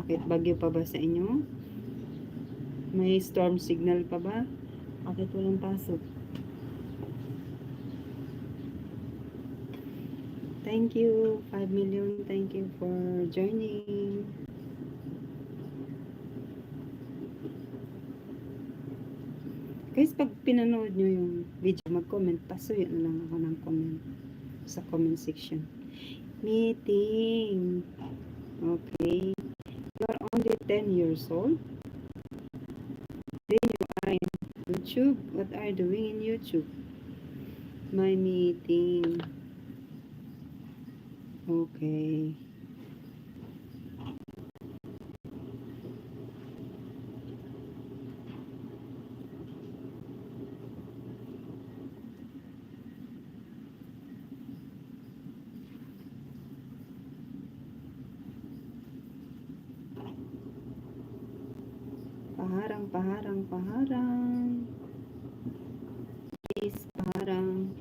Bakit? Bagyo pa ba sa inyo? May storm signal pa ba? Bakit walang pasok? Thank you, 5 million. Thank you for joining. Guys, pag pinanood nyo yung video, mag-comment. Pasuyo na lang ako ng comment sa comment section. Meeting. Okay. You're only 10 years old. Then you are in YouTube. What are you doing in YouTube? My meeting. Okay. Paharang, paharang, paharang. Please, paharang.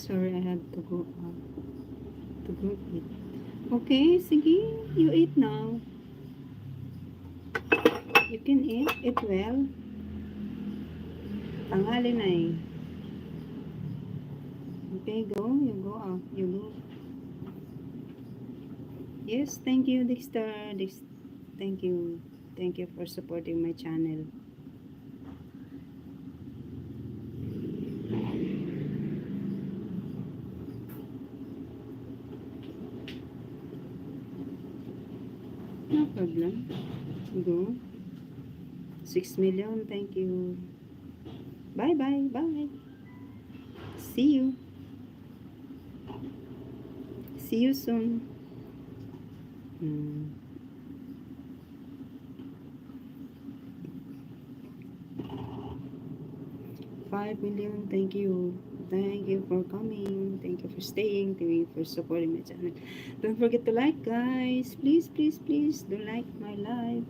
Sorry, I had to go out. To go eat. Okay, sige. You eat now. You can eat. Eat well. Tanghali na eh. Okay, go. You go out. You go. Yes, thank you, Dexter. Thank you. Thank you for supporting my channel. No problem. Go. 6 million. Thank you. Bye, bye, bye. See you. See you soon. 5 million. Thank you. Thank you for coming. Thank you for staying. Thank you for supporting my channel. Don't forget to like, guys. Please, please, please. Do like my live.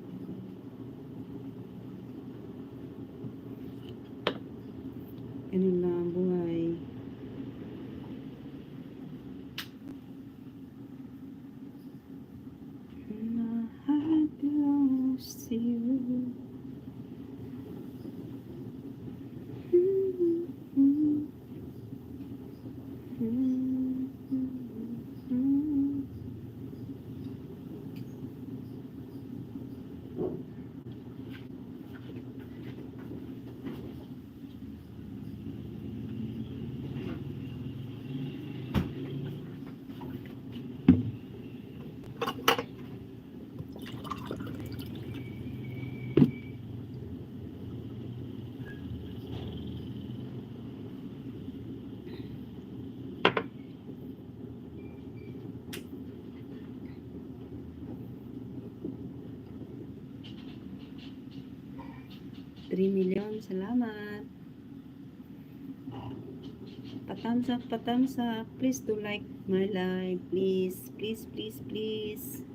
Ganun lang ang buhay. My heart belongs to you. $3 million. Salamat. Patams up. Please do like my live. Please, please, please, please.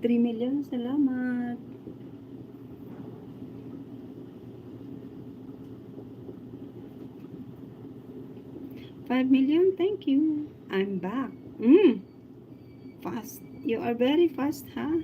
$3 million. Salamat. $5 million. Thank you. I'm back. Fast. You are very fast, huh?